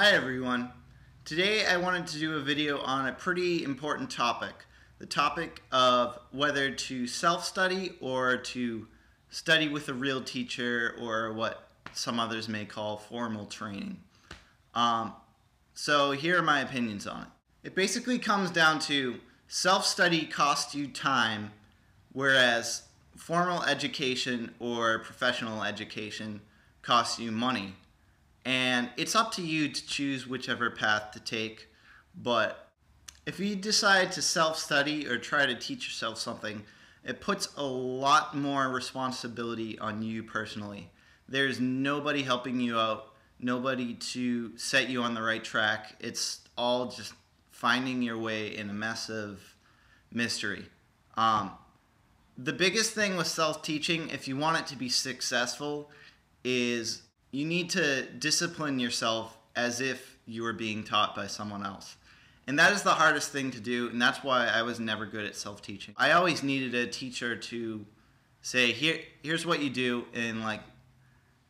Hi everyone. Today I wanted to do a video on a pretty important topic. The topic of whether to self-study or to study with a real teacher, or what some others may call formal training. So here are my opinions on it. It basically comes down to self-study costs you time, whereas formal education or professional education costs you money. And it's up to you to choose whichever path to take. But if you decide to self-study or try to teach yourself something, it puts a lot more responsibility on you personally. There's nobody helping you out, nobody to set you on the right track. It's all just finding your way in a mess of mystery. The biggest thing with self-teaching, if you want it to be successful, is you need to discipline yourself as if you were being taught by someone else. And that is the hardest thing to do, and that's why I was never good at self-teaching. I always needed a teacher to say, here's what you do, and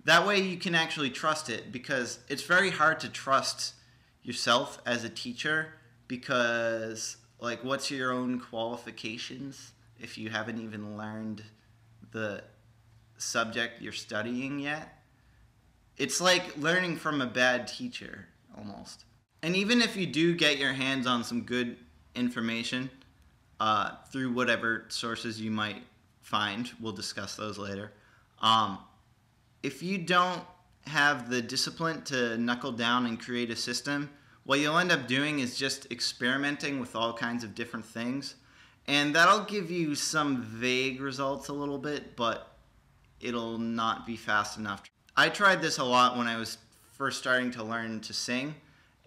that way you can actually trust it, because it's very hard to trust yourself as a teacher, because what's your own qualifications if you haven't even learned the subject you're studying yet? It's like learning from a bad teacher, almost. And even if you do get your hands on some good information through whatever sources you might find, we'll discuss those later, if you don't have the discipline to knuckle down and create a system, what you'll end up doing is just experimenting with all kinds of different things. And that'll give you some vague results a little bit, but it'll not be fast enough. I tried this a lot when I was first starting to learn to sing,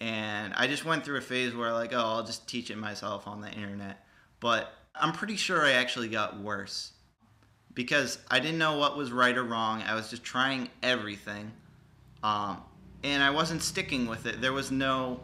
and I just went through a phase where I'll just teach it myself on the internet. But I'm pretty sure I actually got worse, because I didn't know what was right or wrong. I was just trying everything, and I wasn't sticking with it. There was no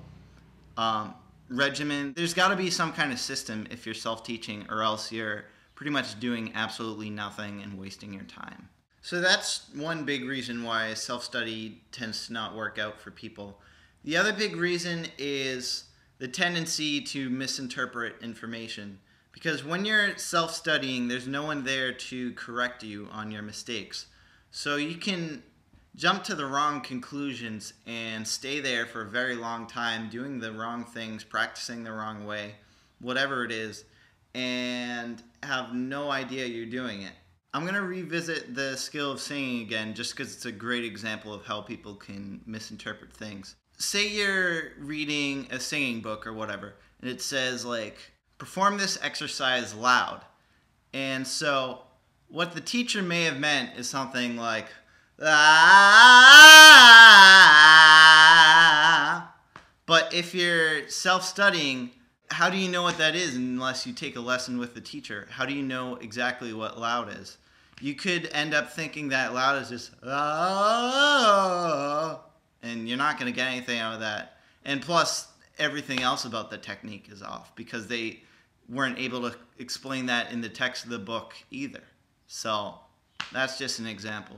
regimen. There's got to be some kind of system if you're self-teaching, or else you're pretty much doing absolutely nothing and wasting your time. So that's one big reason why self-study tends to not work out for people. The other big reason is the tendency to misinterpret information. Because when you're self-studying, there's no one there to correct you on your mistakes. So you can jump to the wrong conclusions and stay there for a very long time doing the wrong things, practicing the wrong way, whatever it is, and have no idea you're doing it. I'm going to revisit the skill of singing again, just because it's a great example of how people can misinterpret things. Say you're reading a singing book or whatever, and it says, perform this exercise loud. And so what the teacher may have meant is something like, ah. But if you're self-studying, how do you know what that is unless you take a lesson with the teacher? How do you know exactly what loud is? You could end up thinking that loud is just, ah, and you're not going to get anything out of that. And plus, everything else about the technique is off, because they weren't able to explain that in the text of the book either. So that's just an example.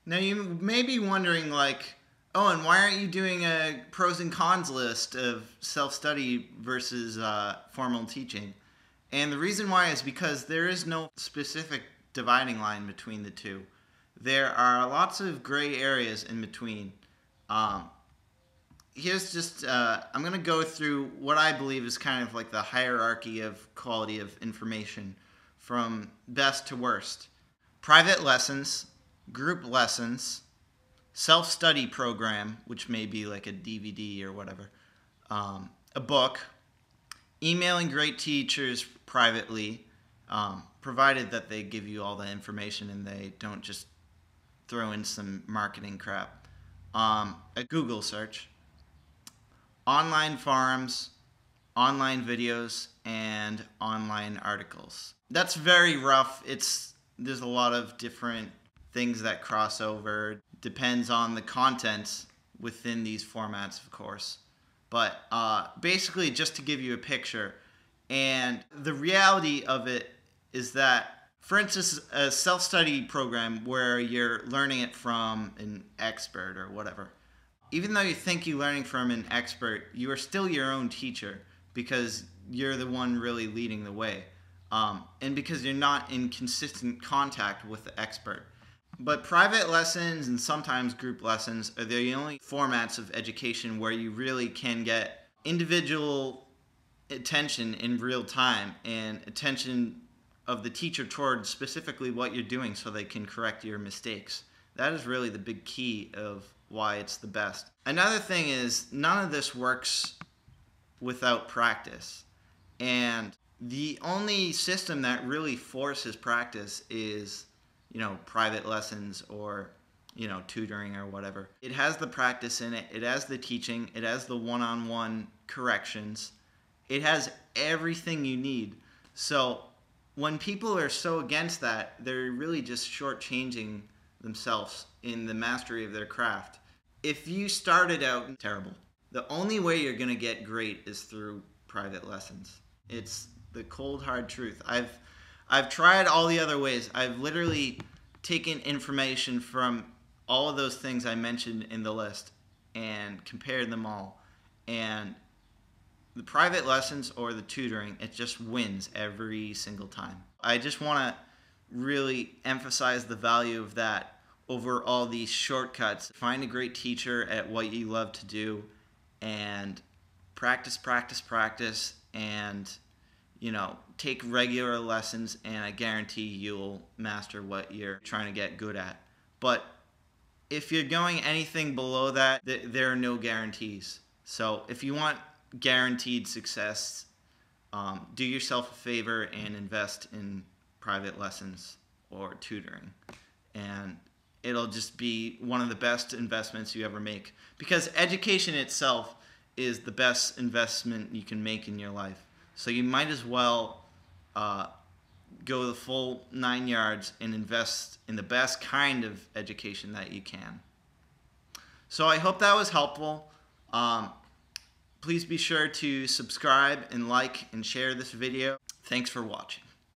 Now you may be wondering, Owen, why aren't you doing a pros and cons list of self-study versus formal teaching? And the reason why is because there is no specific dividing line between the two. There are lots of gray areas in between. Here's just, I'm going to go through what I believe is kind of the hierarchy of quality of information from best to worst. Private lessons, group lessons, self-study program, which may be like a DVD or whatever, a book, emailing great teachers privately, provided that they give you all the information and they don't just throw in some marketing crap, a Google search, online forums, online videos, and online articles. That's very rough. There's a lot of different things that cross over. Depends on the content within these formats, of course. But basically, just to give you a picture, and the reality of it is that, for instance, a self-study program where you're learning it from an expert or whatever, even though you think you're learning from an expert, you are still your own teacher because you're the one really leading the way. And because you're not in consistent contact with the expert. But private lessons and sometimes group lessons are the only formats of education where you really can get individual attention in real time and attention of the teacher toward specifically what you're doing so they can correct your mistakes. That is really the big key of why it's the best. Another thing is none of this works without practice. And the only system that really forces practice is, private lessons or, tutoring or whatever. It has the practice in it. It has the teaching. It has the one-on-one corrections. It has everything you need. So when people are so against that, they're really just shortchanging themselves in the mastery of their craft. If you started out terrible, the only way you're going to get great is through private lessons. It's the cold hard truth. I've tried all the other ways. I've literally taken information from all of those things I mentioned in the list and compared them all. And the private lessons or the tutoring, it just wins every single time. I just want to really emphasize the value of that over all these shortcuts. Find a great teacher at what you love to do and practice, and take regular lessons, and I guarantee you'll master what you're trying to get good at. But if you're going anything below that, there are no guarantees. So if you want guaranteed success, do yourself a favor and invest in private lessons or tutoring. And it'll just be one of the best investments you ever make. Because education itself is the best investment you can make in your life. So you might as well go the full 9 yards and invest in the best kind of education that you can. So I hope that was helpful. Please be sure to subscribe and like and share this video. Thanks for watching.